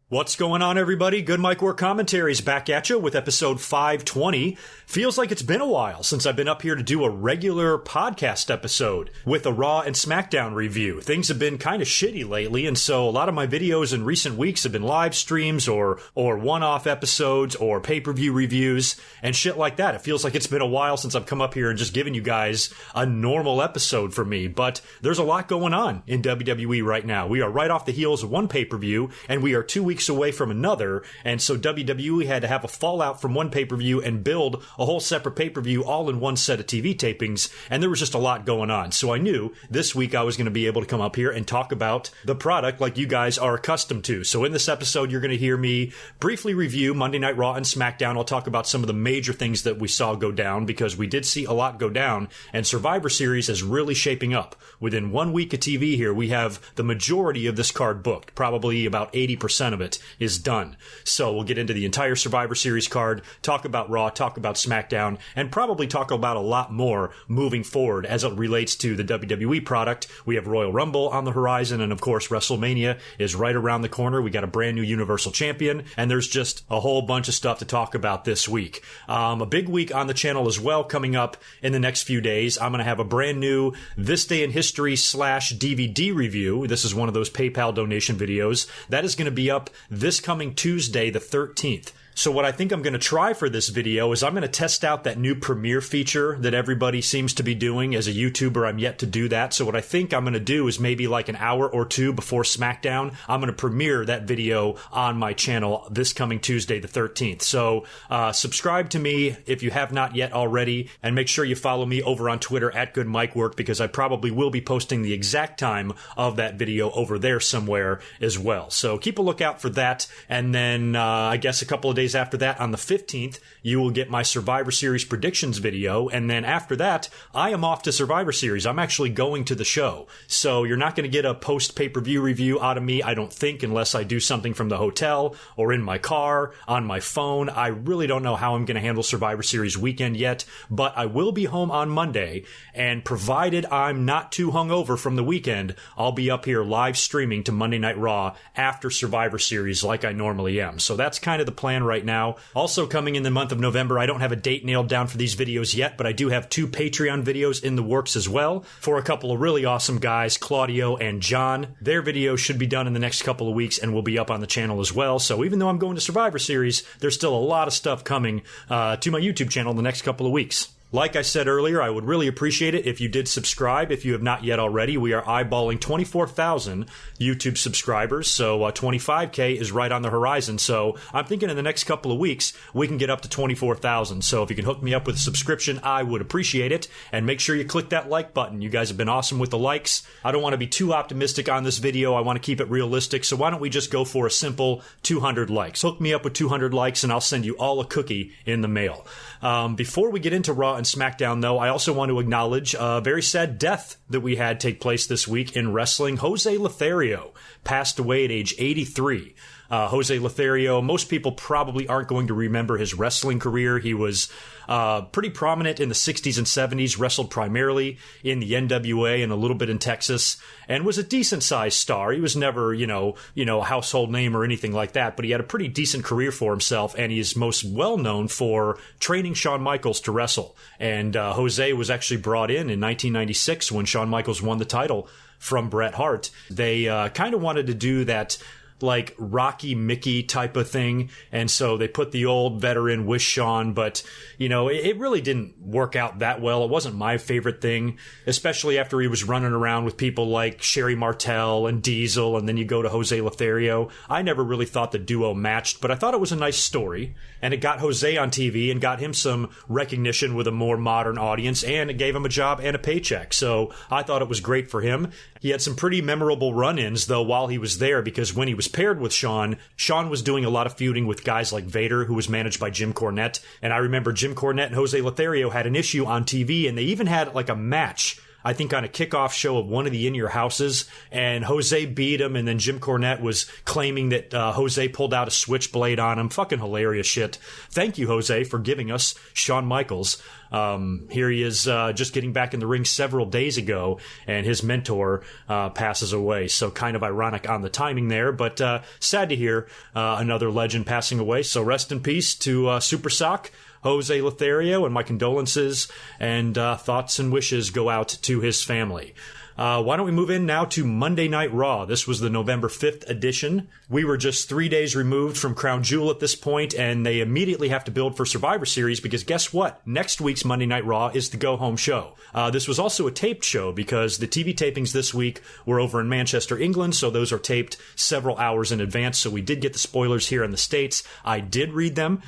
What's going on, everybody? GoodMicWork Commentaries back at you with episode 520. Feels like it's been a while since I've been up here to do a regular podcast episode with a Raw and SmackDown review. Things have been kind of shitty lately, and so a lot of my videos in recent weeks have been live streams or one-off episodes or pay-per-view reviews and shit like that. It feels like it's been a while since I've come up here and just given you guys a normal episode for me, but there's a lot going on in WWE right now. We are right off the heels of one pay-per-view, and we are 2 weeks away from another, and so WWE had to have a fallout from one pay-per-view and build a whole separate pay-per-view all in one set of TV tapings, and there was just a lot going on. So I knew this week I was going to be able to come up here and talk about the product like you guys are accustomed to. So in this episode, you're going to hear me briefly review Monday Night Raw and SmackDown. I'll talk about some of the major things that we saw go down, because we did see a lot go down, and Survivor Series is really shaping up. Within 1 week of TV here, we have the majority of this card booked. Probably about 80% of it is done. So we'll get into the entire Survivor Series card, talk about Raw, talk about SmackDown, and probably talk about a lot more moving forward as it relates to the WWE product. We have Royal Rumble on the horizon, and of course WrestleMania is right around the corner. We got a brand new Universal Champion, and there's just a whole bunch of stuff to talk about this week. A big week on the channel as well coming up in the next few days. I'm going to have a brand new This Day in History / DVD review. This is one of those PayPal donation videos. That is going to be up this coming Tuesday, the 13th. So what I think I'm going to try for this video is I'm going to test out that new premiere feature that everybody seems to be doing. As a YouTuber, I'm yet to do that. So what I think I'm going to do is maybe like an hour or two before SmackDown, I'm going to premiere that video on my channel this coming Tuesday, the 13th. So subscribe to me if you have not yet already, and make sure you follow me over on Twitter at GoodMicWork, because I probably will be posting the exact time of that video over there somewhere as well. So keep a lookout for that. And then I guess a couple of days after that, on the 15th, you will get my Survivor Series predictions video, and then after that, I am off to Survivor Series. I'm actually going to the show, so you're not going to get a post-pay-per-view review out of me, I don't think, unless I do something from the hotel, or in my car, on my phone. I really don't know how I'm going to handle Survivor Series weekend yet, but I will be home on Monday, and provided I'm not too hungover from the weekend, I'll be up here live streaming to Monday Night Raw after Survivor Series like I normally am. So that's kind of the plan right now. Also coming in the month of November, I don't have a date nailed down for these videos yet, but I do have 2 Patreon videos in the works as well for a couple of really awesome guys, Claudio and John. Their videos should be done in the next couple of weeks and will be up on the channel as well. So even though I'm going to Survivor Series, there's still a lot of stuff coming to my YouTube channel in the next couple of weeks. Like I said earlier, I would really appreciate it if you did subscribe if you have not yet already. We are eyeballing 24,000 YouTube subscribers, so 25K is right on the horizon. So I'm thinking in the next couple of weeks, we can get up to 24,000. So if you can hook me up with a subscription, I would appreciate it. And make sure you click that like button. You guys have been awesome with the likes. I don't want to be too optimistic on this video. I want to keep it realistic. So why don't we just go for a simple 200 likes? Hook me up with 200 likes and I'll send you all a cookie in the mail. Before we get into Raw and SmackDown, though, I also want to acknowledge a very sad death that we had take place this week in wrestling. Jose Lothario passed away at age 83. Jose Lothario, most people probably aren't going to remember his wrestling career. He was pretty prominent in the 60s and 70s, wrestled primarily in the NWA and a little bit in Texas, and was a decent-sized star. He was never, a household name or anything like that, but he had a pretty decent career for himself, and he's most well-known for training Shawn Michaels to wrestle. And Jose was actually brought in 1996 when Shawn Michaels won the title from Bret Hart. They kind of wanted to do that like Rocky Mickey type of thing, and so they put the old veteran with Shawn, but it really didn't work out that well. It wasn't my favorite thing, especially after he was running around with people like Sherry Martel and Diesel, and then you go to Jose Lothario. I never really thought the duo matched, but I thought it was a nice story, and it got Jose on TV and got him some recognition with a more modern audience, and it gave him a job and a paycheck, so I thought it was great for him. He had some pretty memorable run-ins, though, while he was there, because when he was paired with Shawn was doing a lot of feuding with guys like Vader, who was managed by Jim Cornette. And I remember Jim Cornette and Jose Lothario had an issue on TV, and they even had like a match I think, on a kickoff show of one of the In Your Houses, and Jose beat him, and then Jim Cornette was claiming that Jose pulled out a switchblade on him. Fucking hilarious shit. Thank you, Jose, for giving us Shawn Michaels. Here he is just getting back in the ring several days ago, and his mentor passes away. So kind of ironic on the timing there, but sad to hear another legend passing away. So rest in peace to Super Sock, Jose Lothario, and my condolences and thoughts and wishes go out to his family. Why don't we move in now to Monday Night Raw? This was the November 5th edition. We were just 3 days removed from Crown Jewel at this point, and they immediately have to build for Survivor Series because guess what? Next week's Monday Night Raw is the go-home show. This was also a taped show because the TV tapings this week were over in Manchester, England, so those are taped several hours in advance, so we did get the spoilers here in the States. I did read them.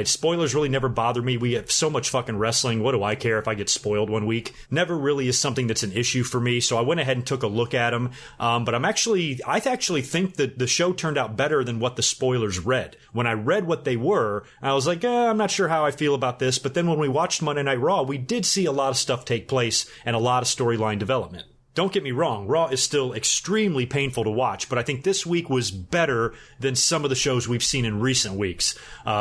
Spoilers really never bother me. We have so much fucking wrestling. What do I care if I get spoiled one week? Never really is something that's an issue for me, so I went ahead and took a look at them. But I actually think that the show turned out better than what the spoilers read. When I read what they were, I was like, I'm not sure how I feel about this. But then when we watched Monday Night Raw, we did see a lot of stuff take place and a lot of storyline development. Don't get me wrong, Raw is still extremely painful to watch, but I think this week was better than some of the shows we've seen in recent weeks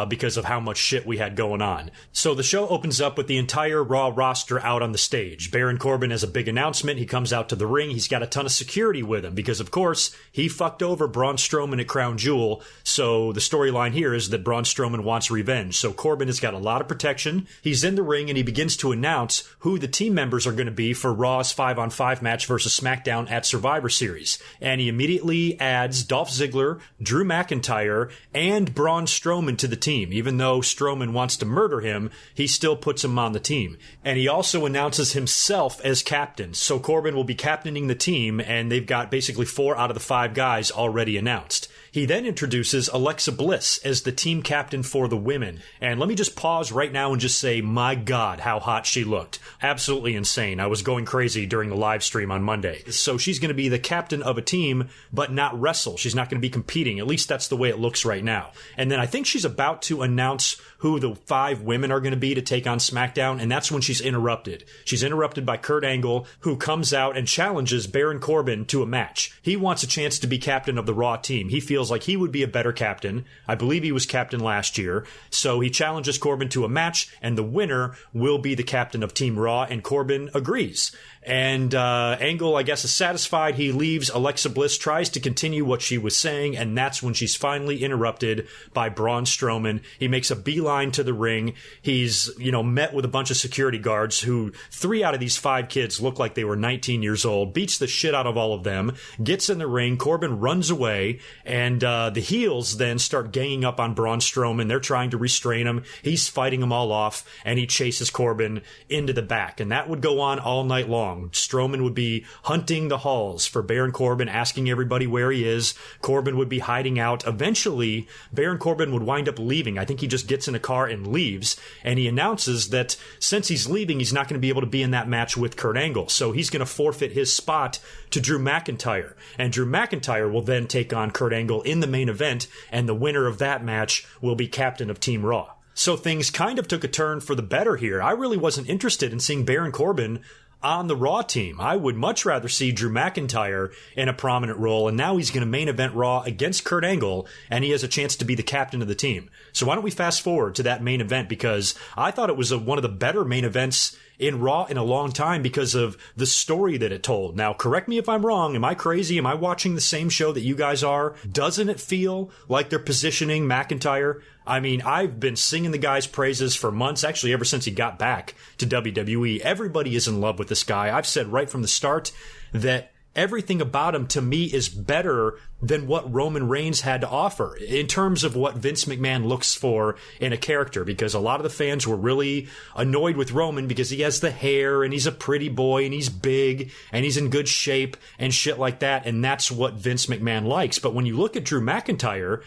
because of how much shit we had going on. So the show opens up with the entire Raw roster out on the stage. Baron Corbin has a big announcement. He comes out to the ring. He's got a ton of security with him because, of course, he fucked over Braun Strowman at Crown Jewel. So the storyline here is that Braun Strowman wants revenge. So Corbin has got a lot of protection. He's in the ring and he begins to announce who the team members are going to be for Raw's 5-on-5 match versus SmackDown at Survivor Series. And he immediately adds Dolph Ziggler, Drew McIntyre, and Braun Strowman to the team. Even though Strowman wants to murder him, he still puts him on the team. And he also announces himself as captain. So Corbin will be captaining the team, and they've got basically 4 out of the 5 guys already announced. He then introduces Alexa Bliss as the team captain for the women. And let me just pause right now and just say, my God, how hot she looked. Absolutely insane. I was going crazy during the live stream on Monday. So she's going to be the captain of a team, but not wrestle. She's not going to be competing. At least that's the way it looks right now. And then I think she's about to announce who the 5 women are going to be to take on SmackDown, and that's when she's interrupted. She's interrupted by Kurt Angle, who comes out and challenges Baron Corbin to a match. He wants a chance to be captain of the Raw team. He feels like he would be a better captain. I believe he was captain last year. So he challenges Corbin to a match, and the winner will be the captain of Team Raw, and Corbin agrees. And Angle, I guess, is satisfied. He leaves. Alexa Bliss tries to continue what she was saying, and that's when she's finally interrupted by Braun Strowman. He makes a beeline to the ring. He's, met with a bunch of security guards who 3 out of these 5 kids look like they were 19 years old, beats the shit out of all of them, gets in the ring. Corbin runs away, and the heels then start ganging up on Braun Strowman. They're trying to restrain him. He's fighting them all off, and he chases Corbin into the back, and that would go on all night long. Strowman would be hunting the halls for Baron Corbin, asking everybody where he is. Corbin would be hiding out. Eventually, Baron Corbin would wind up leaving. I think he just gets in a car and leaves, and he announces that since he's leaving, he's not going to be able to be in that match with Kurt Angle, so he's going to forfeit his spot to Drew McIntyre, and Drew McIntyre will then take on Kurt Angle in the main event, and the winner of that match will be captain of Team Raw. So things kind of took a turn for the better here. I really wasn't interested in seeing Baron Corbin on the Raw team. I would much rather see Drew McIntyre in a prominent role, and now he's going to main event Raw against Kurt Angle, and he has a chance to be the captain of the team. So why don't we fast forward to that main event, because I thought it was one of the better main events in Raw in a long time because of the story that it told. Now, correct me if I'm wrong. Am I crazy? Am I watching the same show that you guys are? Doesn't it feel like they're positioning McIntyre? I mean, I've been singing the guy's praises for months, actually ever since he got back to WWE. Everybody is in love with this guy. I've said right from the start that everything about him, to me, is better than what Roman Reigns had to offer in terms of what Vince McMahon looks for in a character, because a lot of the fans were really annoyed with Roman because he has the hair and he's a pretty boy and he's big and he's in good shape and shit like that, and that's what Vince McMahon likes. But when you look at Drew McIntyre,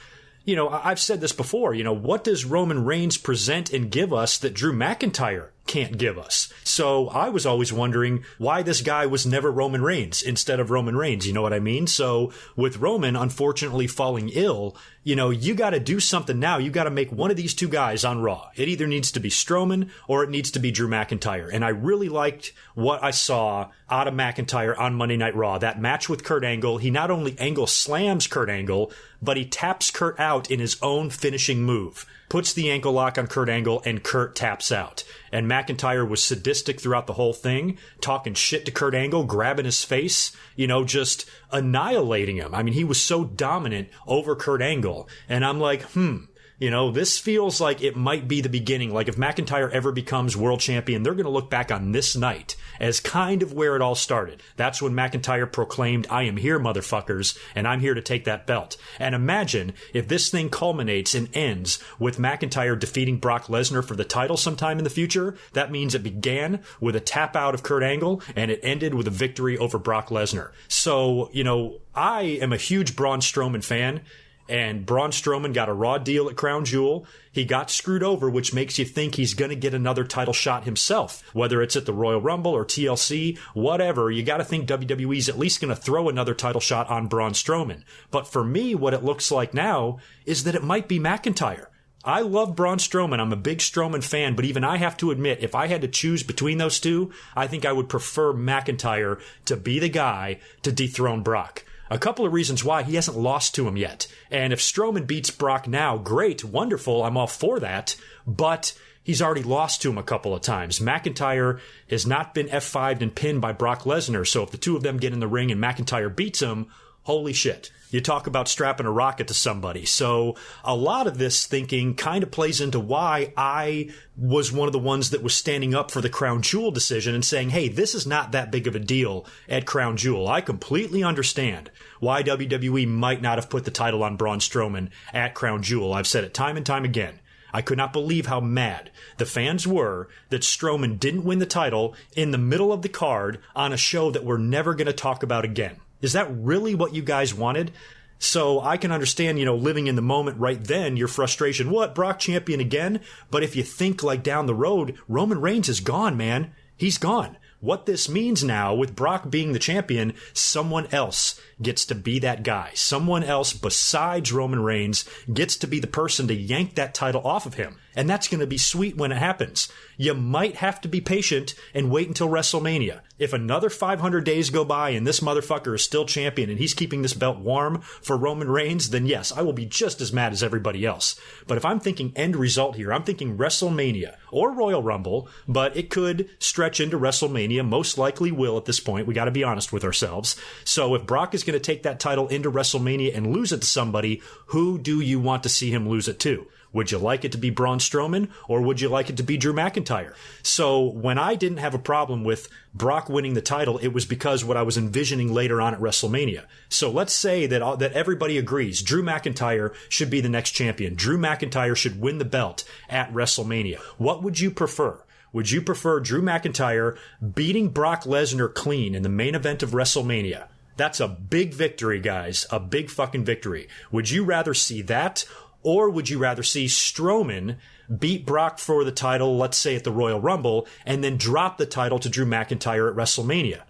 I've said this before, what does Roman Reigns present and give us that Drew McIntyre can't give us. So I was always wondering why this guy was never Roman Reigns instead of Roman Reigns. You know what I mean? So with Roman unfortunately falling ill, you got to do something now. You got to make one of these two guys on Raw. It either needs to be Strowman or it needs to be Drew McIntyre. And I really liked what I saw out of McIntyre on Monday Night Raw. That match with Kurt Angle, he not only angle slams Kurt Angle, but he taps Kurt out in his own finishing move. Puts the ankle lock on Kurt Angle, and Kurt taps out. And McIntyre was sadistic throughout the whole thing, talking shit to Kurt Angle, grabbing his face, just annihilating him. I mean, he was so dominant over Kurt Angle. And I'm like, this feels like it might be the beginning. Like if McIntyre ever becomes world champion, they're going to look back on this night as kind of where it all started. That's when McIntyre proclaimed, "I am here, motherfuckers, and I'm here to take that belt." And imagine if this thing culminates and ends with McIntyre defeating Brock Lesnar for the title sometime in the future. That means it began with a tap out of Kurt Angle and it ended with a victory over Brock Lesnar. So, I am a huge Braun Strowman fan. And Braun Strowman got a Raw deal at Crown Jewel. He got screwed over, which makes you think he's going to get another title shot himself. Whether it's at the Royal Rumble or TLC, whatever, you got to think WWE's at least going to throw another title shot on Braun Strowman. But for me, what it looks like now is that it might be McIntyre. I love Braun Strowman. I'm a big Strowman fan, but even I have to admit, if I had to choose between those two, I think I would prefer McIntyre to be the guy to dethrone Brock. A couple of reasons why: he hasn't lost to him yet. And if Strowman beats Brock now, great, wonderful, I'm all for that. But he's already lost to him a couple of times. McIntyre has not been F5'd and pinned by Brock Lesnar. So if the two of them get in the ring and McIntyre beats him, holy shit. You talk about strapping a rocket to somebody. So a lot of this thinking kind of plays into why I was one of the ones that was standing up for the Crown Jewel decision and saying, hey, this is not that big of a deal at Crown Jewel. I completely understand why WWE might not have put the title on Braun Strowman at Crown Jewel. I've said it time and time again. I could not believe how mad the fans were that Strowman didn't win the title in the middle of the card on a show that we're never going to talk about again. Is that really what you guys wanted? So I can understand, living in the moment right then, your frustration. What, Brock champion again? But if you think like down the road, Roman Reigns is gone, man. He's gone. What this means now, with Brock being the champion, someone else gets to be that guy. Someone else besides Roman Reigns gets to be the person to yank that title off of him. And that's going to be sweet when it happens. You might have to be patient and wait until WrestleMania. If another 500 days go by and this motherfucker is still champion and he's keeping this belt warm for Roman Reigns, then yes, I will be just as mad as everybody else. But if I'm thinking end result here, I'm thinking WrestleMania or Royal Rumble, but it could stretch into WrestleMania, most likely will at this point. We got to be honest with ourselves. So if Brock is going to take that title into WrestleMania and lose it to somebody, who do you want to see him lose it to? Would you like it to be Braun Strowman, or would you like it to be Drew McIntyre? So when I didn't have a problem with Brock winning the title, it was because what I was envisioning later on at WrestleMania. So let's say that everybody agrees Drew McIntyre should be the next champion. Drew McIntyre should win the belt at WrestleMania. What would you prefer? Would you prefer Drew McIntyre beating Brock Lesnar clean in the main event of WrestleMania? That's a big victory, guys. A big fucking victory. Would you rather see that? Or would you rather see Strowman beat Brock for the title, let's say at the Royal Rumble, and then drop the title to Drew McIntyre at WrestleMania?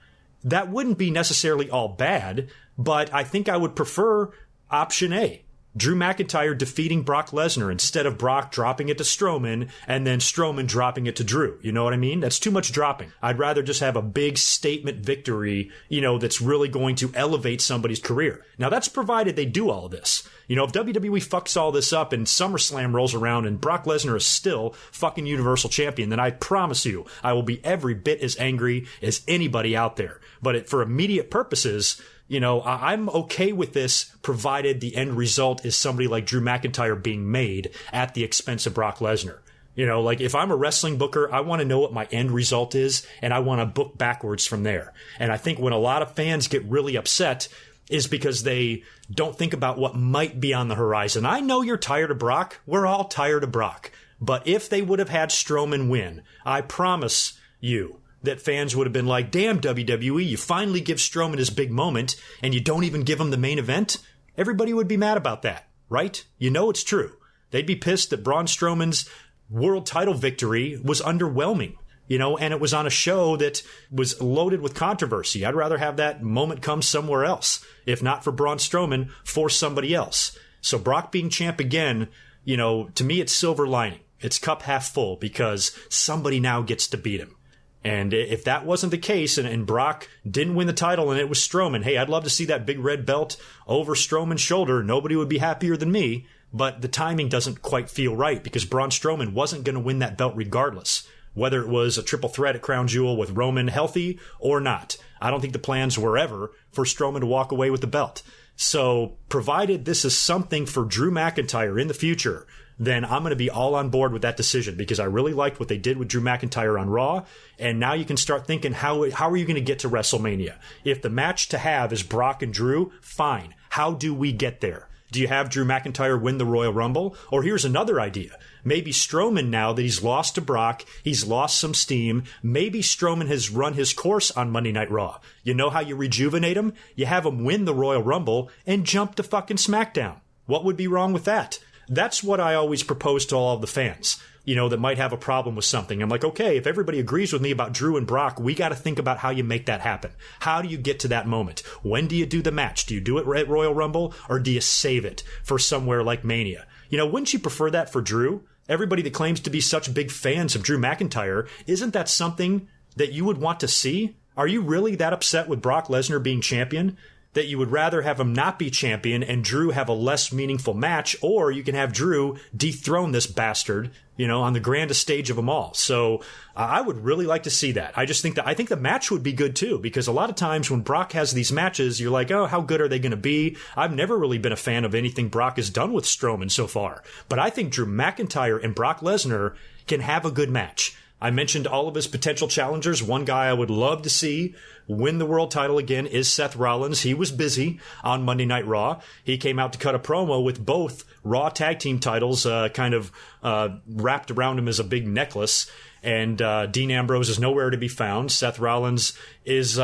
That wouldn't be necessarily all bad, but I think I would prefer option A. Drew McIntyre defeating Brock Lesnar instead of Brock dropping it to Strowman and then Strowman dropping it to Drew. You know what I mean? That's too much dropping. I'd rather just have a big statement victory, that's really going to elevate somebody's career. Now, that's provided they do all of this. If WWE fucks all this up and SummerSlam rolls around and Brock Lesnar is still fucking Universal Champion, then I promise you I will be every bit as angry as anybody out there. But for immediate purposes, I'm okay with this provided the end result is somebody like Drew McIntyre being made at the expense of Brock Lesnar. If I'm a wrestling booker, I want to know what my end result is, and I want to book backwards from there. And I think when a lot of fans get really upset is because they don't think about what might be on the horizon. I know you're tired of Brock. We're all tired of Brock. But if they would have had Strowman win, I promise you that fans would have been like, damn, WWE, you finally give Strowman his big moment, and you don't even give him the main event? Everybody would be mad about that, right? It's true. They'd be pissed that Braun Strowman's world title victory was underwhelming. and it was on a show that was loaded with controversy. I'd rather have that moment come somewhere else. If not for Braun Strowman, for somebody else. So Brock being champ again, to me it's silver lining. It's cup half full because somebody now gets to beat him. And if that wasn't the case and Brock didn't win the title and it was Strowman, hey, I'd love to see that big red belt over Strowman's shoulder. Nobody would be happier than me. But the timing doesn't quite feel right because Braun Strowman wasn't going to win that belt regardless, whether it was a triple threat at Crown Jewel with Roman healthy or not. I don't think the plans were ever for Strowman to walk away with the belt. So provided this is something for Drew McIntyre in the future, then I'm going to be all on board with that decision because I really liked what they did with Drew McIntyre on Raw. And now you can start thinking, how are you going to get to WrestleMania? If the match to have is Brock and Drew, fine. How do we get there? Do you have Drew McIntyre win the Royal Rumble? Or here's another idea. Maybe Strowman, now that he's lost to Brock, he's lost some steam, maybe Strowman has run his course on Monday Night Raw. You know how you rejuvenate him? You have him win the Royal Rumble and jump to fucking SmackDown. What would be wrong with that? That's what I always propose to all of the fans, that might have a problem with something. I'm like, okay, if everybody agrees with me about Drew and Brock, we got to think about how you make that happen. How do you get to that moment? When do you do the match? Do you do it at Royal Rumble or do you save it for somewhere like Mania? Wouldn't you prefer that for Drew? Everybody that claims to be such big fans of Drew McIntyre, isn't that something that you would want to see? Are you really that upset with Brock Lesnar being champion that you would rather have him not be champion and Drew have a less meaningful match, or you can have Drew dethrone this bastard, on the grandest stage of them all? So I would really like to see that. I think the match would be good too, because a lot of times when Brock has these matches, you're like, oh, how good are they going to be? I've never really been a fan of anything Brock has done with Strowman so far, but I think Drew McIntyre and Brock Lesnar can have a good match. I mentioned all of his potential challengers. One guy I would love to see win the world title again is Seth Rollins. He was busy on Monday Night Raw. He came out to cut a promo with both Raw tag team titles wrapped around him as a big necklace. And Dean Ambrose is nowhere to be found. Seth Rollins is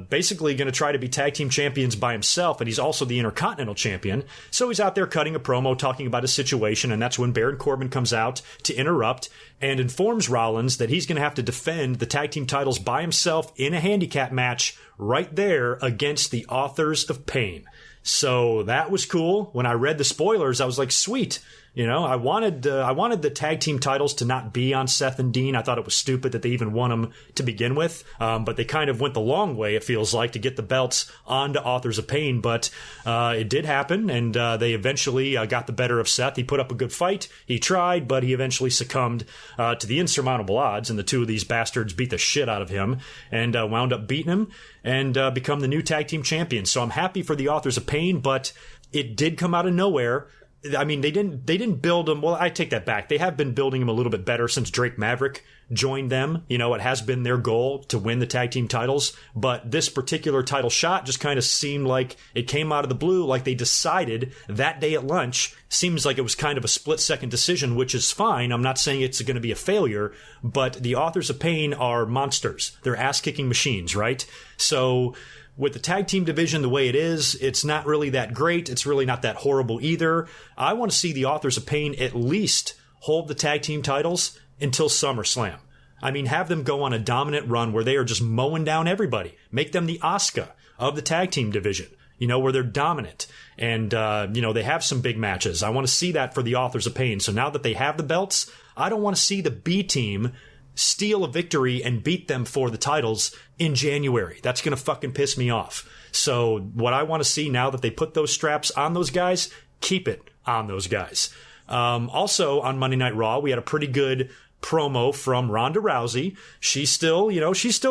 basically going to try to be tag team champions by himself, and he's also the Intercontinental Champion. So he's out there cutting a promo, talking about his situation, and that's when Baron Corbin comes out to interrupt and informs Rollins that he's going to have to defend the tag team titles by himself in a handicap match right there against the Authors of Pain. So that was cool. When I read the spoilers, I was like, sweet. I wanted the tag team titles to not be on Seth and Dean. I thought it was stupid that they even won them to begin with. But they kind of went the long way, it feels like, to get the belts onto Authors of Pain. But it did happen, and they eventually got the better of Seth. He put up a good fight. He tried, but he eventually succumbed to the insurmountable odds, and the two of these bastards beat the shit out of him and wound up beating him and become the new tag team champions. So I'm happy for the Authors of Pain, but it did come out of nowhere. I mean, they didn't build him. Well, I take that back. They have been building him a little bit better since Drake Maverick joined them. It has been their goal to win the tag team titles. But this particular title shot just kind of seemed like it came out of the blue, like they decided that day at lunch. Seems like it was kind of a split-second decision, which is fine. I'm not saying it's going to be a failure, but the Authors of Pain are monsters. They're ass-kicking machines, right? So with the tag team division the way it is, it's not really that great. It's really not that horrible either. I want to see the Authors of Pain at least hold the tag team titles until SummerSlam. I mean, have them go on a dominant run where they are just mowing down everybody. Make them the Asuka of the tag team division, where they're dominant. And, they have some big matches. I want to see that for the Authors of Pain. So now that they have the belts, I don't want to see the B team steal a victory and beat them for the titles in January. That's going to fucking piss me off. So what I want to see now that they put those straps on those guys, keep it on those guys. Also on Monday Night Raw, we had a pretty good promo from Ronda Rousey. She's still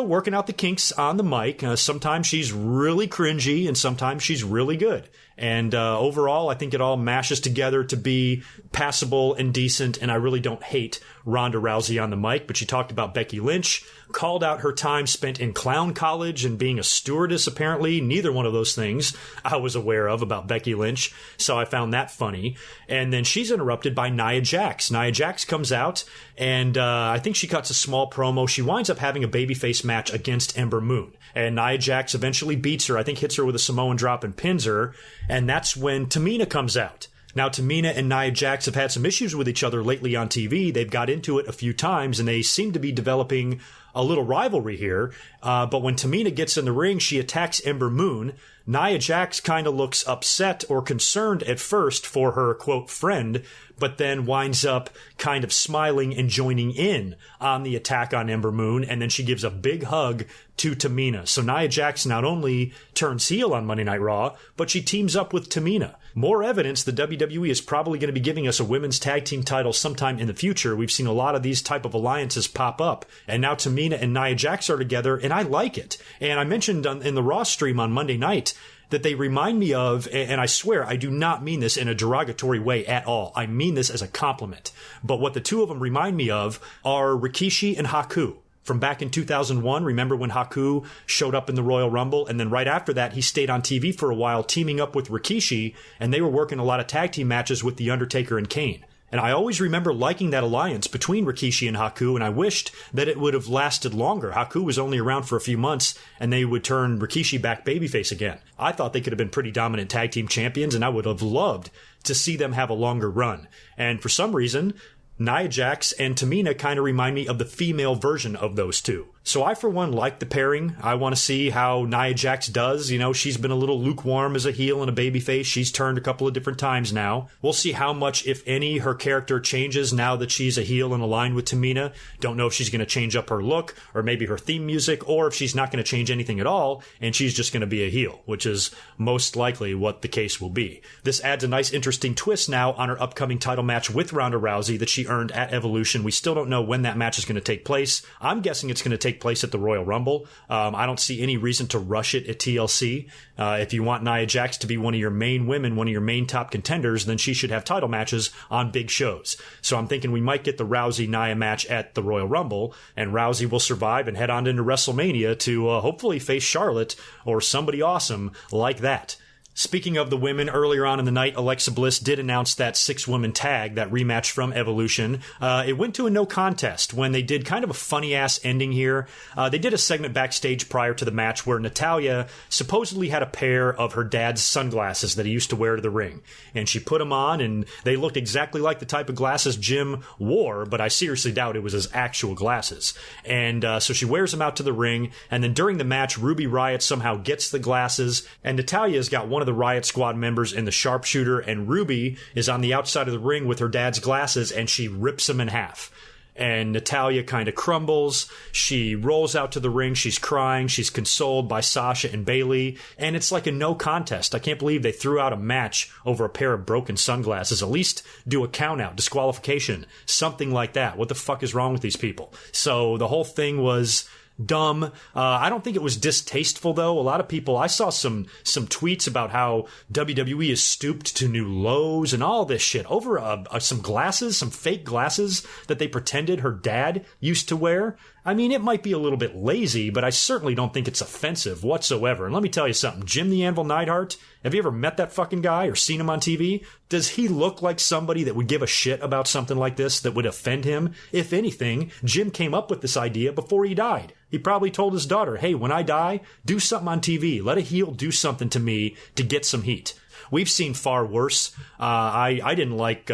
working out the kinks on the mic. Sometimes she's really cringy and sometimes she's really good. And overall, I think it all mashes together to be passable and decent, and I really don't hate Ronda Rousey on the mic. But she talked about Becky Lynch, called out her time spent in clown college and being a stewardess, apparently. Neither one of those things I was aware of about Becky Lynch, so I found that funny. And then she's interrupted by Nia Jax. Nia Jax comes out, and I think she cuts a small promo. She winds up having a babyface match against Ember Moon. And Nia Jax eventually beats her, I think hits her with a Samoan drop and pins her. And that's when Tamina comes out. Now, Tamina and Nia Jax have had some issues with each other lately on TV. They've got into it a few times, and they seem to be developing a little rivalry here. But when Tamina gets in the ring, she attacks Ember Moon. Nia Jax kind of looks upset or concerned at first for her, quote, friend, but then winds up kind of smiling and joining in on the attack on Ember Moon, and then she gives a big hug to Tamina. So Nia Jax not only turns heel on Monday Night Raw, but she teams up with Tamina. More evidence the WWE is probably going to be giving us a women's tag team title sometime in the future. We've seen a lot of these type of alliances pop up, and now Tamina and Nia Jax are together, and I like it. And I mentioned in the Raw stream on Monday night that they remind me of, and I swear I do not mean this in a derogatory way at all. I mean this as a compliment. But what the two of them remind me of are Rikishi and Haku. From back in 2001, remember when Haku showed up in the Royal Rumble? And then right after that, he stayed on TV for a while, teaming up with Rikishi, and they were working a lot of tag team matches with The Undertaker and Kane. And I always remember liking that alliance between Rikishi and Haku, and I wished that it would have lasted longer. Haku was only around for a few months, and they would turn Rikishi back babyface again. I thought they could have been pretty dominant tag team champions, and I would have loved to see them have a longer run. And for some reason, Nia Jax and Tamina kind of remind me of the female version of those two. So I, for one, like the pairing. I want to see how Nia Jax does. You know, she's been a little lukewarm as a heel and a babyface. She's turned a couple of different times now. We'll see how much, if any, her character changes now that she's a heel and aligned with Tamina. Don't know if she's going to change up her look or maybe her theme music, or if she's not going to change anything at all and she's just going to be a heel, which is most likely what the case will be. This adds a nice, interesting twist now on her upcoming title match with Ronda Rousey that she earned at Evolution. We still don't know when that match is going to take place. I'm guessing it's going to take place at the Royal Rumble. I don't see any reason to rush it at TLC. If you want Nia Jax to be one of your main women, one of your main top contenders, then she should have title matches on big shows. So I'm thinking we might get the Rousey-Nia match at the Royal Rumble, and Rousey will survive and head on into WrestleMania to hopefully face Charlotte or somebody awesome like that. Speaking of the women, earlier on in the night, Alexa Bliss did announce that 6-woman tag, that rematch from Evolution. It went to a no contest when they did kind of a funny-ass ending here. They did a segment backstage prior to the match where Natalya supposedly had a pair of her dad's sunglasses that he used to wear to the ring. And she put them on, and they looked exactly like the type of glasses Jim wore, but I seriously doubt it was his actual glasses. And so she wears them out to the ring, and then during the match, Ruby Riott somehow gets the glasses, and Natalya's got one of the Riot Squad members in the sharpshooter, and Ruby is on the outside of the ring with her dad's glasses, and she rips them in half. And Natalya kind of crumbles. She rolls out to the ring. She's crying. She's consoled by Sasha and Bayley. And it's like a no contest. I can't believe they threw out a match over a pair of broken sunglasses. At least do a count out, disqualification, something like that. What the fuck is wrong with these people? So the whole thing was dumb. I don't think it was distasteful, though. A lot of people, I saw some tweets about how WWE is stooped to new lows and all this shit over some glasses, some fake glasses that they pretended her dad used to wear. I mean, it might be a little bit lazy, but I certainly don't think it's offensive whatsoever. And let me tell you something, Jim the Anvil Neidhart, have you ever met that fucking guy or seen him on TV? Does he look like somebody that would give a shit about something like this, that would offend him? If anything, Jim came up with this idea before he died. He probably told his daughter, hey, when I die, do something on TV. Let a heel do something to me to get some heat. We've seen far worse. I didn't like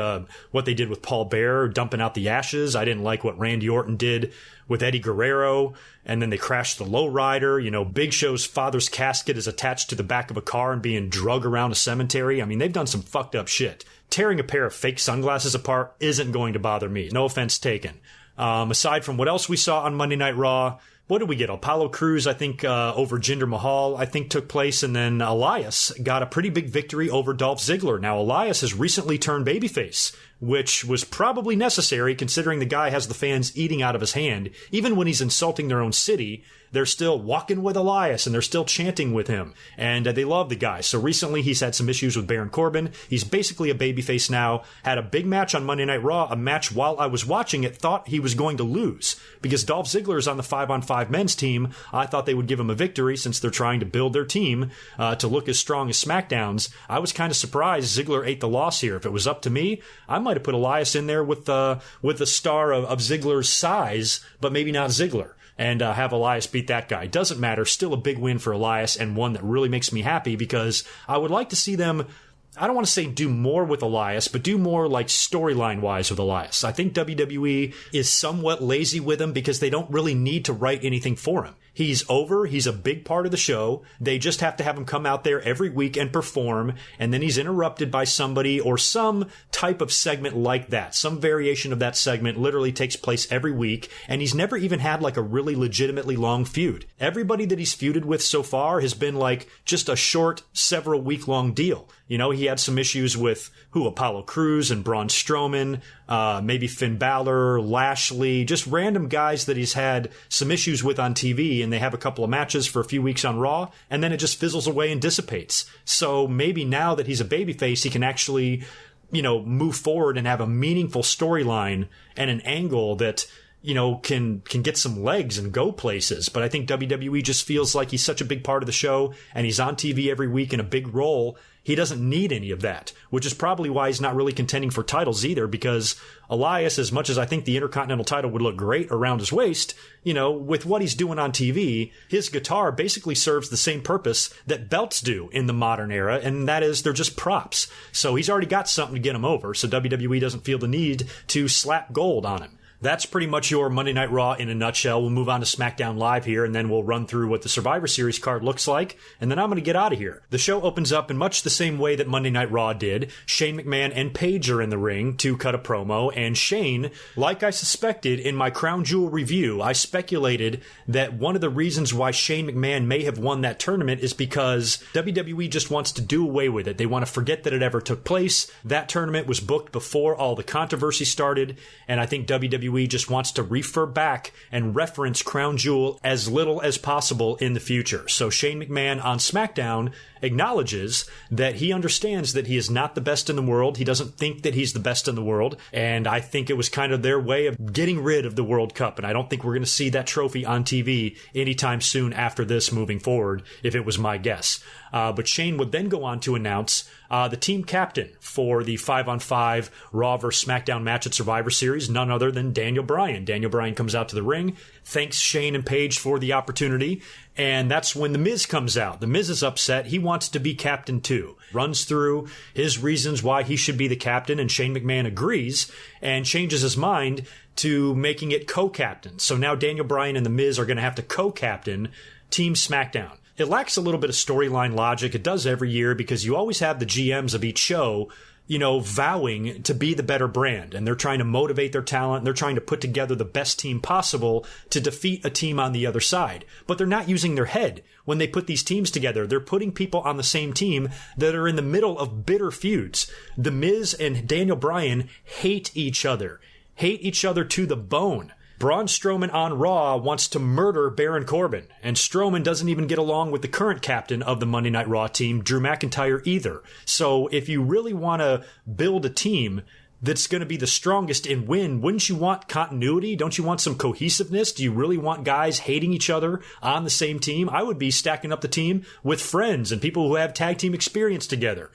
what they did with Paul Bearer, dumping out the ashes. I didn't like what Randy Orton did with Eddie Guerrero, and then they crashed the lowrider. You know, Big Show's father's casket is attached to the back of a car and being drug around a cemetery. I mean, they've done some fucked up shit. Tearing a pair of fake sunglasses apart isn't going to bother me. No offense taken. Aside from what else we saw on Monday Night Raw, what did we get? Apollo Crews, I think, over Jinder Mahal, I think, took place. And then Elias got a pretty big victory over Dolph Ziggler. Now, Elias has recently turned babyface, which was probably necessary considering the guy has the fans eating out of his hand. Even when he's insulting their own city, they're still walking with Elias and they're still chanting with him. And they love the guy. So recently he's had some issues with Baron Corbin. He's basically a babyface now. Had a big match on Monday Night Raw, a match while I was watching it, thought he was going to lose. Because Dolph Ziggler is on the 5-on-5 men's team. I thought they would give him a victory since they're trying to build their team to look as strong as SmackDown's. I was kind of surprised Ziggler ate the loss here. If it was up to me, I might have put Elias in there with a star of Ziggler's size, but maybe not Ziggler. And have Elias beat that guy. Doesn't matter. Still a big win for Elias, and one that really makes me happy because I would like to see them I don't want to say do more with Elias, but do more like storyline-wise with Elias. I think WWE is somewhat lazy with him because they don't really need to write anything for him. He's over. He's a big part of the show. They just have to have him come out there every week and perform, and then he's interrupted by somebody or some type of segment like that. Some variation of that segment literally takes place every week, and he's never even had like a really legitimately long feud. Everybody that he's feuded with so far has been like just a short, several week-long deal. You know, he had some issues with Apollo Crews and Braun Strowman, maybe Finn Balor, Lashley, just random guys that he's had some issues with on TV, and they have a couple of matches for a few weeks on Raw, and then it just fizzles away and dissipates. So maybe now that he's a babyface, he can actually, move forward and have a meaningful storyline and an angle that, can get some legs and go places. But I think WWE just feels like he's such a big part of the show, and he's on TV every week in a big role. He doesn't need any of that, which is probably why he's not really contending for titles either, because Elias, as much as I think the Intercontinental title would look great around his waist, with what he's doing on TV, his guitar basically serves the same purpose that belts do in the modern era, and that is they're just props. So he's already got something to get him over, so WWE doesn't feel the need to slap gold on him. That's pretty much your Monday Night Raw in a nutshell. We'll move on to SmackDown Live here, and then we'll run through what the Survivor Series card looks like, and then I'm going to get out of here. The show opens up in much the same way that Monday Night Raw did. Shane McMahon and Paige are in the ring to cut a promo, and Shane, like I suspected in my Crown Jewel review, I speculated that one of the reasons why Shane McMahon may have won that tournament is because WWE just wants to do away with it. They want to forget that it ever took place. That tournament was booked before all the controversy started, and I think WWE just wants to refer back and reference Crown Jewel as little as possible in the future. So Shane McMahon on SmackDown acknowledges that he understands that he is not the best in the world. He doesn't think that he's the best in the world. And I think it was kind of their way of getting rid of the World Cup. And I don't think we're going to see that trophy on TV anytime soon after this moving forward, if it was my guess. But Shane would then go on to announce the team captain for the 5-on-5 Raw vs. SmackDown match at Survivor Series, none other than Daniel Bryan. Daniel Bryan comes out to the ring, thanks Shane and Paige for the opportunity, and that's when The Miz comes out. The Miz is upset. He wants to be captain too. Runs through his reasons why he should be the captain, and Shane McMahon agrees and changes his mind to making it co-captain. So now Daniel Bryan and The Miz are going to have to co-captain Team SmackDown. It lacks a little bit of storyline logic. It does every year because you always have the GMs of each show, vowing to be the better brand. And they're trying to motivate their talent. And they're trying to put together the best team possible to defeat a team on the other side. But they're not using their head when they put these teams together. They're putting people on the same team that are in the middle of bitter feuds. The Miz and Daniel Bryan hate each other to the bone. Braun Strowman on Raw wants to murder Baron Corbin, and Strowman doesn't even get along with the current captain of the Monday Night Raw team, Drew McIntyre, either. So if you really want to build a team that's going to be the strongest and win, wouldn't you want continuity? Don't you want some cohesiveness? Do you really want guys hating each other on the same team? I would be stacking up the team with friends and people who have tag team experience together.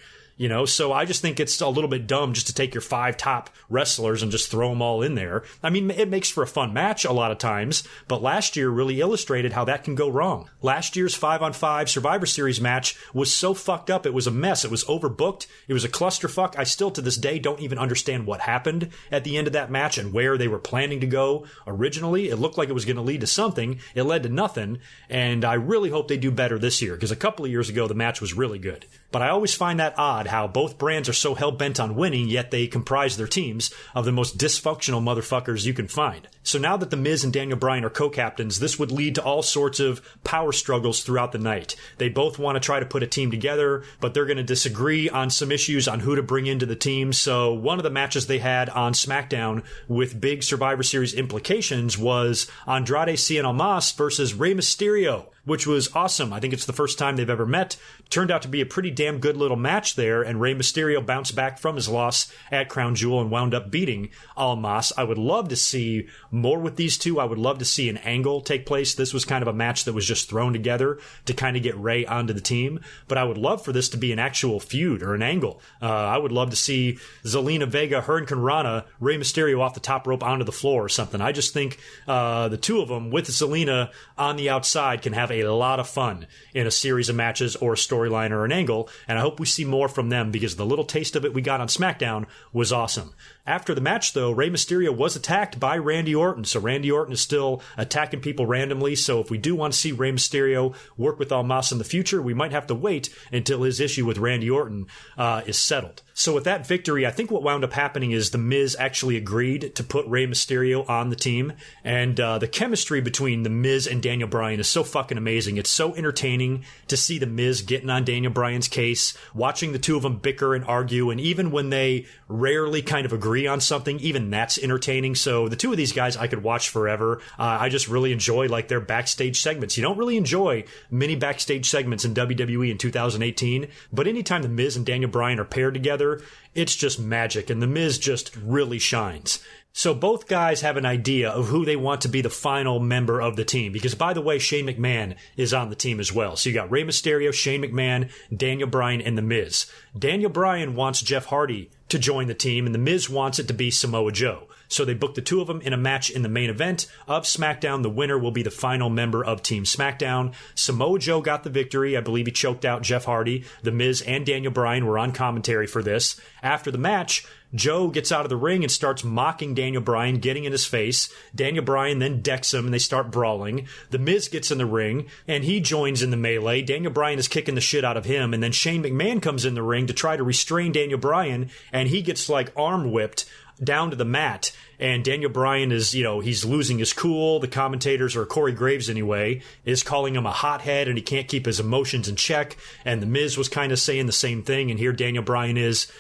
So I just think it's a little bit dumb just to take your 5 top wrestlers and just throw them all in there. I mean, it makes for a fun match a lot of times, but last year really illustrated how that can go wrong. Last year's 5-on-5 Survivor Series match was so fucked up. It was a mess. It was overbooked. It was a clusterfuck. I still to this day don't even understand what happened at the end of that match and where they were planning to go originally. It looked like it was going to lead to something. It led to nothing, and I really hope they do better this year because a couple of years ago the match was really good. But I always find that odd how both brands are so hell-bent on winning, yet they comprise their teams of the most dysfunctional motherfuckers you can find. So now that The Miz and Daniel Bryan are co-captains, this would lead to all sorts of power struggles throughout the night. They both want to try to put a team together, but they're going to disagree on some issues on who to bring into the team. So one of the matches they had on SmackDown with big Survivor Series implications was Andrade Cien Almas versus Rey Mysterio, which was awesome. I think it's the first time they've ever met. Turned out to be a pretty damn good little match there, and Rey Mysterio bounced back from his loss at Crown Jewel and wound up beating Almas. I would love to see more with these two. I would love to see an angle take place. This was kind of a match that was just thrown together to kind of get Rey onto the team, but I would love for this to be an actual feud or an angle. I would love to see Zelina Vega, Hurricane Rana, Rey Mysterio off the top rope onto the floor or something. I just think the two of them with Zelina on the outside can have a a lot of fun in a series of matches or a storyline or an angle, and I hope we see more from them because the little taste of it we got on SmackDown was awesome. After the match, though, Rey Mysterio was attacked by Randy Orton, so Randy Orton is still attacking people randomly, so if we do want to see Rey Mysterio work with Almas in the future, we might have to wait until his issue with Randy Orton is settled. So with that victory, I think what wound up happening is The Miz actually agreed to put Rey Mysterio on the team, and the chemistry between The Miz and Daniel Bryan is so fucking amazing. It's so entertaining to see The Miz getting on Daniel Bryan's case, watching the two of them bicker and argue, and even when they rarely kind of agree on something, even that's entertaining. So the two of these guys I could watch forever. I just really enjoy like their backstage segments. You don't really enjoy many backstage segments in WWE in 2018, but anytime The Miz and Daniel Bryan are paired together, it's just magic, and The Miz just really shines. So both guys have an idea of who they want to be the final member of the team. Because, by the way, Shane McMahon is on the team as well. So you got Rey Mysterio, Shane McMahon, Daniel Bryan, and The Miz. Daniel Bryan wants Jeff Hardy to join the team, and The Miz wants it to be Samoa Joe. So they booked the two of them in a match in the main event of SmackDown. The winner will be the final member of Team SmackDown. Samoa Joe got the victory. I believe he choked out Jeff Hardy. The Miz and Daniel Bryan were on commentary for this. After the match, Joe gets out of the ring and starts mocking Daniel Bryan, getting in his face. Daniel Bryan then decks him and they start brawling. The Miz gets in the ring and he joins in the melee. Daniel Bryan is kicking the shit out of him, and then Shane McMahon comes in the ring to try to restrain Daniel Bryan, and he gets like arm whipped down to the mat, and Daniel Bryan is, he's losing his cool. The commentators, or Corey Graves anyway, is calling him a hothead and he can't keep his emotions in check, and The Miz was kind of saying the same thing, and here Daniel Bryan is,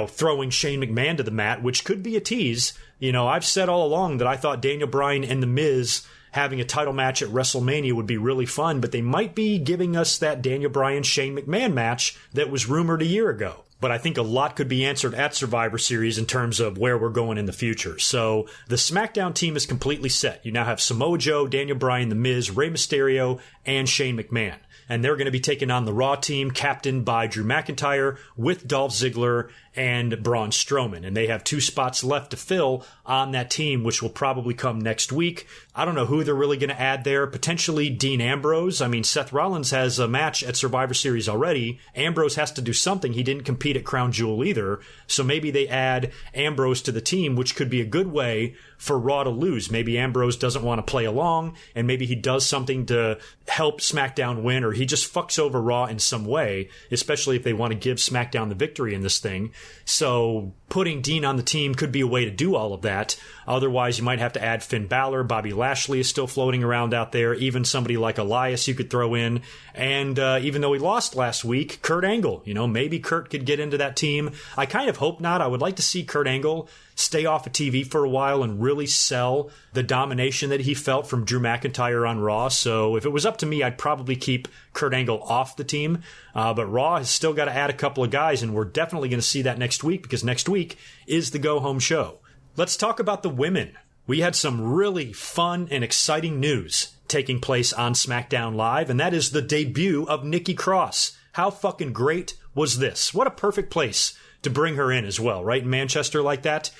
throwing Shane McMahon to the mat, which could be a tease. I've said all along that I thought Daniel Bryan and The Miz having a title match at WrestleMania would be really fun, but they might be giving us that Daniel Bryan-Shane McMahon match that was rumored a year ago. But I think a lot could be answered at Survivor Series in terms of where we're going in the future. So the SmackDown team is completely set. You now have Samoa Joe, Daniel Bryan, The Miz, Rey Mysterio, and Shane McMahon. And they're going to be taking on the Raw team, captained by Drew McIntyre, with Dolph Ziggler and Braun Strowman. And they have 2 spots left to fill on that team, which will probably come next week. I don't know who they're really going to add there. Potentially Dean Ambrose. I mean, Seth Rollins has a match at Survivor Series already. Ambrose has to do something. He didn't compete at Crown Jewel either. So maybe they add Ambrose to the team, which could be a good way for Raw to lose. Maybe Ambrose doesn't want to play along, and maybe he does something to help SmackDown win, or he just fucks over Raw in some way, especially if they want to give SmackDown the victory in this thing. So putting Dean on the team could be a way to do all of that. Otherwise, you might have to add Finn Balor. Bobby Lashley is still floating around out there. Even somebody like Elias you could throw in. And even though he lost last week, Kurt Angle. Maybe Kurt could get into that team. I kind of hope not. I would like to see Kurt Angle stay off of TV for a while and really sell the domination that he felt from Drew McIntyre on Raw. So if it was up to me, I'd probably keep Kurt Angle off the team. But Raw has still got to add a couple of guys, and we're definitely going to see that next week, because next week is the go-home show. Let's talk about the women. We had some really fun and exciting news taking place on SmackDown Live, and that is the debut of Nikki Cross. How fucking great was this? What a perfect place to bring her in as well, right? In Manchester like that.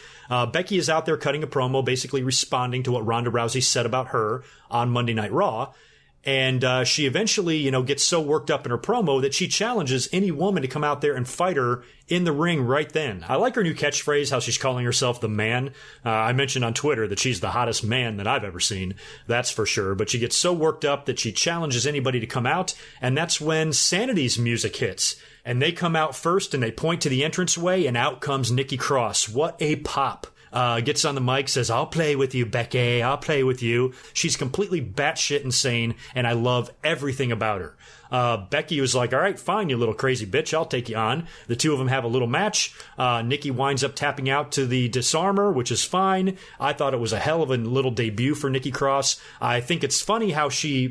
Becky is out there cutting a promo, basically responding to what Ronda Rousey said about her on Monday Night Raw. And she eventually, gets so worked up in her promo that she challenges any woman to come out there and fight her in the ring right then. I like her new catchphrase, how she's calling herself the man. I mentioned on Twitter that she's the hottest man that I've ever seen. That's for sure. But she gets so worked up that she challenges anybody to come out. And that's when Sanity's music hits. And they come out first and they point to the entranceway, and out comes Nikki Cross. What a pop. Gets on the mic, says, "I'll play with you, Becky. I'll play with you." She's completely batshit insane, and I love everything about her. Becky was like, "All right, fine, you little crazy bitch. I'll take you on." The two of them have a little match. Nikki winds up tapping out to the disarmer, which is fine. I thought it was a hell of a little debut for Nikki Cross. I think it's funny how she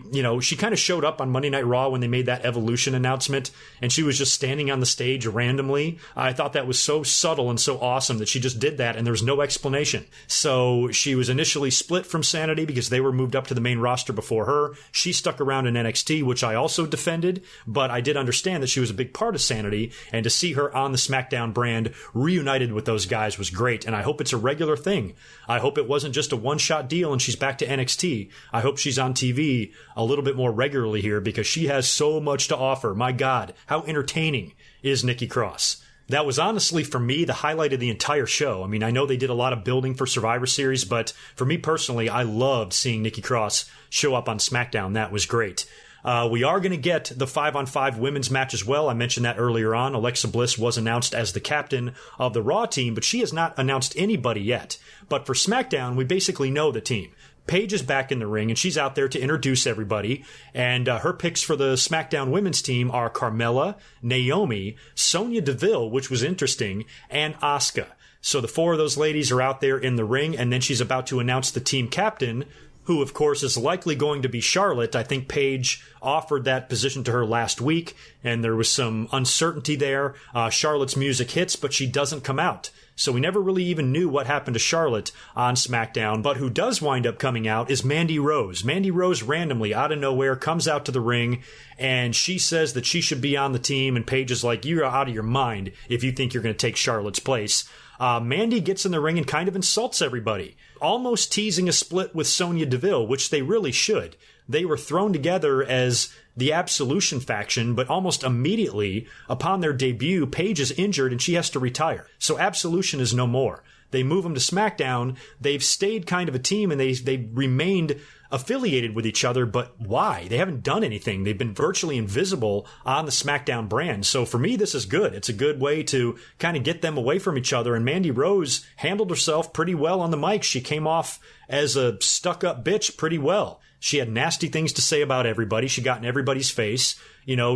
kind of showed up on Monday Night Raw when they made that Evolution announcement, and she was just standing on the stage randomly. I thought that was so subtle and so awesome that she just did that, and there was no explanation. So she was initially split from Sanity because they were moved up to the main roster before her. She stuck around in NXT, which I also defended. offended, but I did understand that she was a big part of Sanity, and to see her on the SmackDown brand reunited with those guys was great, and I hope it's a regular thing. I hope it wasn't just a one-shot deal and she's back to NXT. I hope she's on TV a little bit more regularly here because she has so much to offer. My God, how entertaining is Nikki Cross? That was honestly, for me, the highlight of the entire show. I mean, I know they did a lot of building for Survivor Series, but for me personally, I loved seeing Nikki Cross show up on SmackDown. That was great. We are going to get the 5-on-5 women's match as well. I mentioned that earlier on. Alexa Bliss was announced as the captain of the Raw team, but she has not announced anybody yet. But for SmackDown, we basically know the team. Paige is back in the ring, and she's out there to introduce everybody. And her picks for the SmackDown women's team are Carmella, Naomi, Sonya Deville, which was interesting, and Asuka. So the four of those ladies are out there in the ring, and then she's about to announce the team captain, who, of course, is likely going to be Charlotte. I think Paige offered that position to her last week, and there was some uncertainty there. Charlotte's music hits, but she doesn't come out. So we never really even knew what happened to Charlotte on SmackDown. But who does wind up coming out is Mandy Rose. Mandy Rose randomly, out of nowhere, comes out to the ring, and she says that she should be on the team, and Paige is like, you're out of your mind if you think you're going to take Charlotte's place. Mandy gets in the ring and kind of insults everybody, almost teasing a split with Sonya Deville, which they really should. They were thrown together as the Absolution faction, but almost immediately upon their debut, Paige is injured and she has to retire. So Absolution is no more. They move them to SmackDown. They've stayed kind of a team, and they remained affiliated with each other, but why? They haven't done anything. They've been virtually invisible on the SmackDown brand. So for me, this is good. It's a good way to kind of get them away from each other. And Mandy Rose handled herself pretty well on the mic. She came off as a stuck-up bitch pretty well. She had nasty things to say about everybody. She got in everybody's face,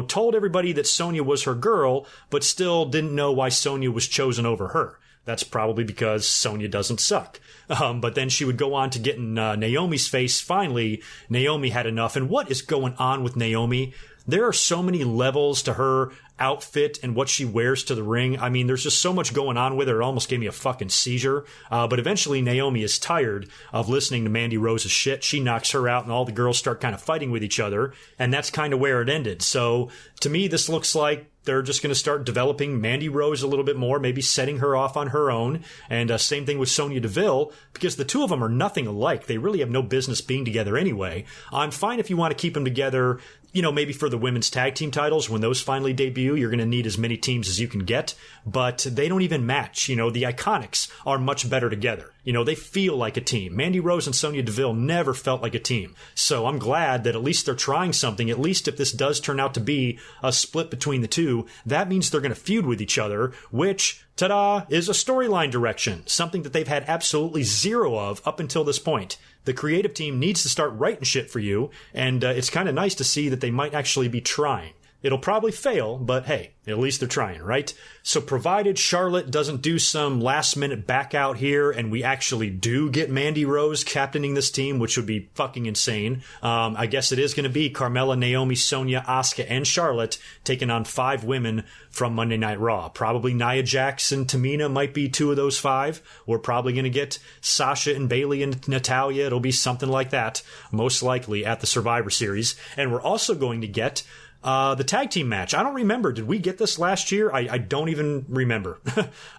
told everybody that Sonya was her girl, but still didn't know why Sonya was chosen over her. That's probably because Sonya doesn't suck. But then she would go on to get in Naomi's face. Finally, Naomi had enough. And what is going on with Naomi? There are so many levels to her outfit and what she wears to the ring. I mean, there's just so much going on with her. It almost gave me a fucking seizure. But eventually Naomi is tired of listening to Mandy Rose's shit. She knocks her out and all the girls start kind of fighting with each other. And that's kind of where it ended. So to me, this looks like they're just going to start developing Mandy Rose a little bit more, maybe setting her off on her own. And same thing with Sonya Deville, because the two of them are nothing alike. They really have no business being together anyway. I'm fine if you want to keep them together, maybe for the women's tag team titles. When those finally debut, you're going to need as many teams as you can get. But they don't even match. The Iconics are much better together. They feel like a team. Mandy Rose and Sonya Deville never felt like a team. So I'm glad that at least they're trying something. At least if this does turn out to be a split between the two, that means they're going to feud with each other, which, ta-da, is a storyline direction. Something that they've had absolutely zero of up until this point. The creative team needs to start writing shit for you, and it's kind of nice to see that they might actually be trying. It'll probably fail, but hey, at least they're trying, right? So provided Charlotte doesn't do some last-minute back out here and we actually do get Mandy Rose captaining this team, which would be fucking insane, I guess it is going to be Carmella, Naomi, Sonya, Asuka, and Charlotte taking on 5 women from Monday Night Raw. Probably Nia Jax and Tamina might be 2 of those 5. We're probably going to get Sasha and Bayley and Natalya. It'll be something like that, most likely at the Survivor Series. And we're also going to get the tag team match. I don't remember. Did we get this last year? I don't even remember.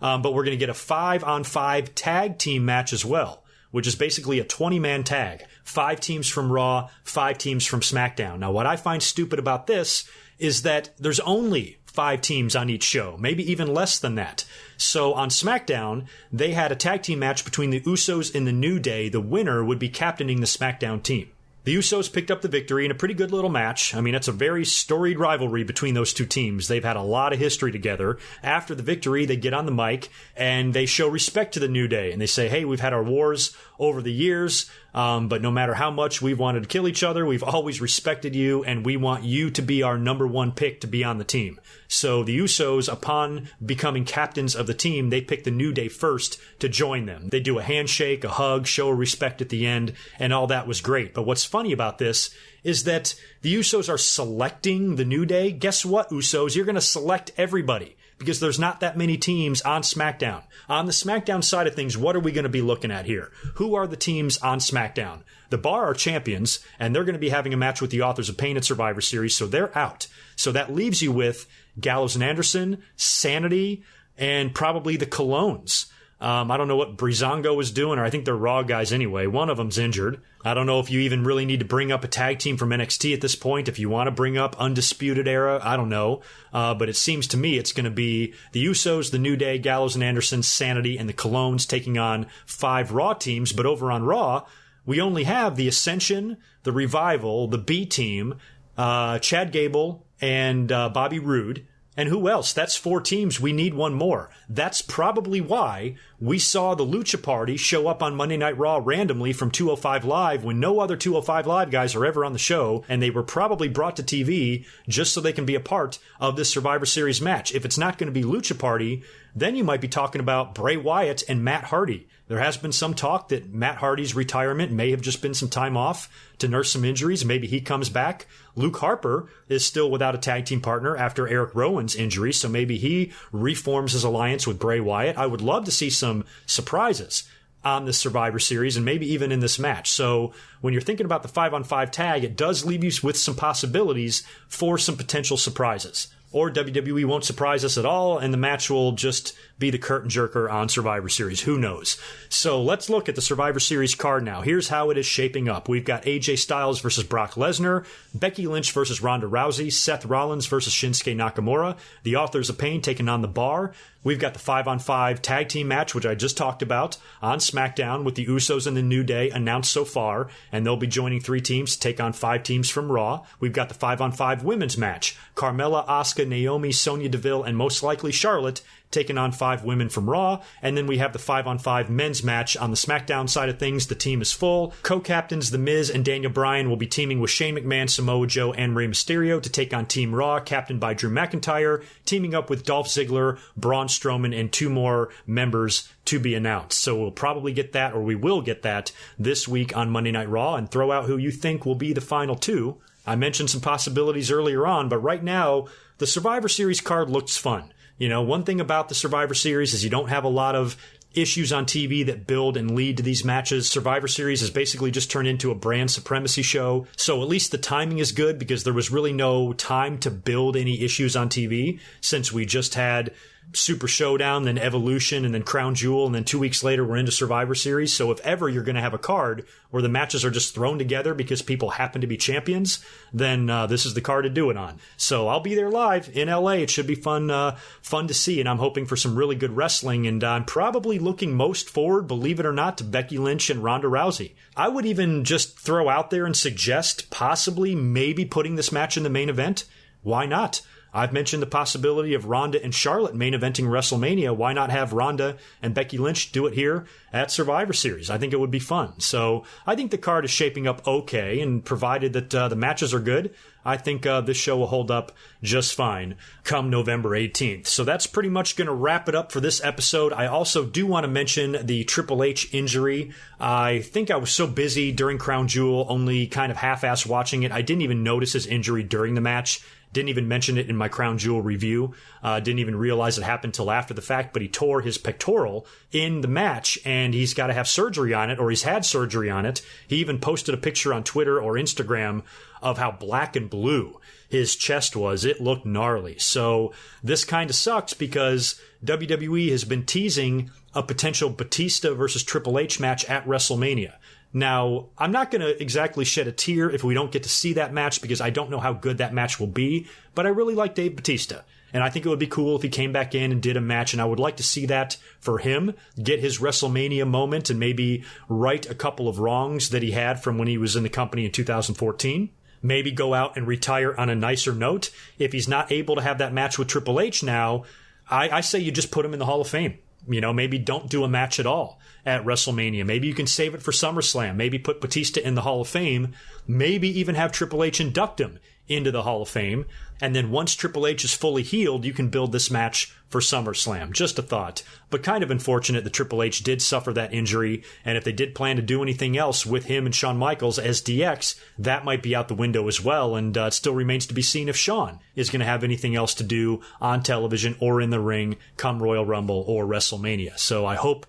But we're going to get a 5-on-5 tag team match as well, which is basically a 20-man tag. 5 teams from Raw, 5 teams from SmackDown. Now, what I find stupid about this is that there's only 5 teams on each show, maybe even less than that. So on SmackDown, they had a tag team match between the Usos and the New Day. The winner would be captaining the SmackDown team. The Usos picked up the victory in a pretty good little match. I mean, it's a very storied rivalry between those two teams. They've had a lot of history together. After the victory, they get on the mic and they show respect to the New Day. And they say, hey, we've had our wars over the years, but no matter how much we've wanted to kill each other, we've always respected you, and we want you to be our number 1 pick to be on the team. So the Usos, upon becoming captains of the team, they pick the New Day first to join them. They do a handshake, a hug, show respect at the end, and all that was great. But what's funny about this is that the Usos are selecting the New Day. Guess what, Usos? You're going to select everybody, because there's not that many teams on SmackDown. On the SmackDown side of things, what are we going to be looking at here? Who are the teams on SmackDown? The Bar are champions, and they're going to be having a match with the Authors of Pain at Survivor Series, so they're out. So that leaves you with Gallows and Anderson, Sanity, and probably the Colognes. I don't know what Breezango is doing, or I think they're Raw guys anyway. One of them's injured. I don't know if you even really need to bring up a tag team from NXT at this point. If you want to bring up Undisputed Era, I don't know. But it seems to me it's going to be the Usos, the New Day, Gallows and Anderson, Sanity, and the Colognes taking on 5 Raw teams. But over on Raw, we only have the Ascension, the Revival, the B Team, Chad Gable, and Bobby Roode. And who else? That's 4 teams. We need one more. That's probably why we saw the Lucha Party show up on Monday Night Raw randomly from 205 Live when no other 205 Live guys are ever on the show, and they were probably brought to TV just so they can be a part of this Survivor Series match. If it's not going to be Lucha Party, then you might be talking about Bray Wyatt and Matt Hardy. There has been some talk that Matt Hardy's retirement may have just been some time off to nurse some injuries. Maybe he comes back. Luke Harper is still without a tag team partner after Eric Rowan's injury, so maybe he reforms his alliance with Bray Wyatt. I would love to see some surprises on this Survivor Series and maybe even in this match. So when you're thinking about the 5-on-5 tag, it does leave you with some possibilities for some potential surprises. Or WWE won't surprise us at all, and the match will just be the curtain jerker on Survivor Series. Who knows? So let's look at the Survivor Series card now. Here's how it is shaping up. We've got AJ Styles versus Brock Lesnar, Becky Lynch versus Ronda Rousey, Seth Rollins versus Shinsuke Nakamura, the Authors of Pain taking on the Bar. We've got the 5-on-5 tag team match, which I just talked about, on SmackDown with the Usos and the New Day announced so far, and they'll be joining 3 teams to take on 5 teams from Raw. We've got the 5-on-5 women's match, Carmella, Asuka, Naomi, Sonya Deville, and most likely Charlotte taking on 5 women from Raw. And then we have the 5-on-5 men's match on the SmackDown side of things. The team is full. Co-captains The Miz and Daniel Bryan will be teaming with Shane McMahon, Samoa Joe, and Rey Mysterio to take on Team Raw, captained by Drew McIntyre, teaming up with Dolph Ziggler, Braun Strowman, and 2 more members to be announced. So we'll probably get that, or we will get that, this week on Monday Night Raw, and throw out who you think will be the final 2. I mentioned some possibilities earlier on, but right now, the Survivor Series card looks fun. You know, one thing about the Survivor Series is you don't have a lot of issues on TV that build and lead to these matches. Survivor Series has basically just turned into a brand supremacy show. So at least the timing is good because there was really no time to build any issues on TV since we just had Super Showdown, then Evolution, and then Crown Jewel, and then 2 weeks later we're into Survivor Series. So if ever you're going to have a card where the matches are just thrown together because people happen to be champions, then this is the card to do it on. So I'll be there live in LA. It should be fun to see, and I'm hoping for some really good wrestling, and I'm probably looking most forward, believe it or not, to Becky Lynch and Ronda Rousey. I would even just throw out there and suggest possibly maybe putting this match in the main event. Why not? I've mentioned the possibility of Ronda and Charlotte main eventing WrestleMania. Why not have Ronda and Becky Lynch do it here at Survivor Series? I think it would be fun. So I think the card is shaping up okay, and provided that the matches are good, I think this show will hold up just fine come November 18th. So that's pretty much going to wrap it up for this episode. I also do want to mention the Triple H injury. I think I was so busy during Crown Jewel, only kind of half-ass watching it, I didn't even notice his injury during the match. Didn't even mention it in my Crown Jewel review. Didn't even realize it happened till after the fact, but he tore his pectoral in the match, and he's got to have surgery on it, or he's had surgery on it. He even posted a picture on Twitter or Instagram of how black and blue his chest was. It looked gnarly. So this kind of sucks because WWE has been teasing a potential Batista versus Triple H match at WrestleMania. Now, I'm not going to exactly shed a tear if we don't get to see that match because I don't know how good that match will be, but I really like Dave Batista. And I think it would be cool if he came back in and did a match, and I would like to see that for him, get his WrestleMania moment and maybe right a couple of wrongs that he had from when he was in the company in 2014. Maybe go out and retire on a nicer note. If he's not able to have that match with Triple H now, I say you just put him in the Hall of Fame. You know, maybe don't do a match at all at WrestleMania. Maybe you can save it for SummerSlam. Maybe put Batista in the Hall of Fame. Maybe even have Triple H induct him into the Hall of Fame. and then once Triple H is fully healed, you can build this match for SummerSlam. Just a thought. But kind of unfortunate that Triple H did suffer that injury, and if they did plan to do anything else with him and Shawn Michaels as DX, that might be out the window as well, and it still remains to be seen if Shawn is going to have anything else to do on television or in the ring come Royal Rumble or WrestleMania. So I hope,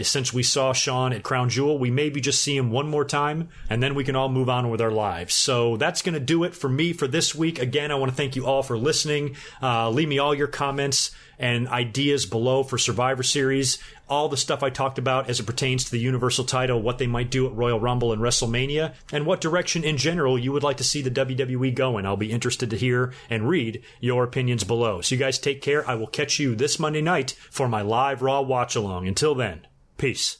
since we saw Shawn at Crown Jewel, we maybe just see him one more time, and then we can all move on with our lives. So that's going to do it for me for this week. Again, I want to thank you all for listening. Leave me all your comments and ideas below for Survivor Series, all the stuff I talked about as it pertains to the Universal title, what they might do at Royal Rumble and WrestleMania, and what direction in general you would like to see the WWE go in. I'll be interested to hear and read your opinions below. So you guys take care. I will catch you this Monday night for my live Raw watch-along. Until then, peace.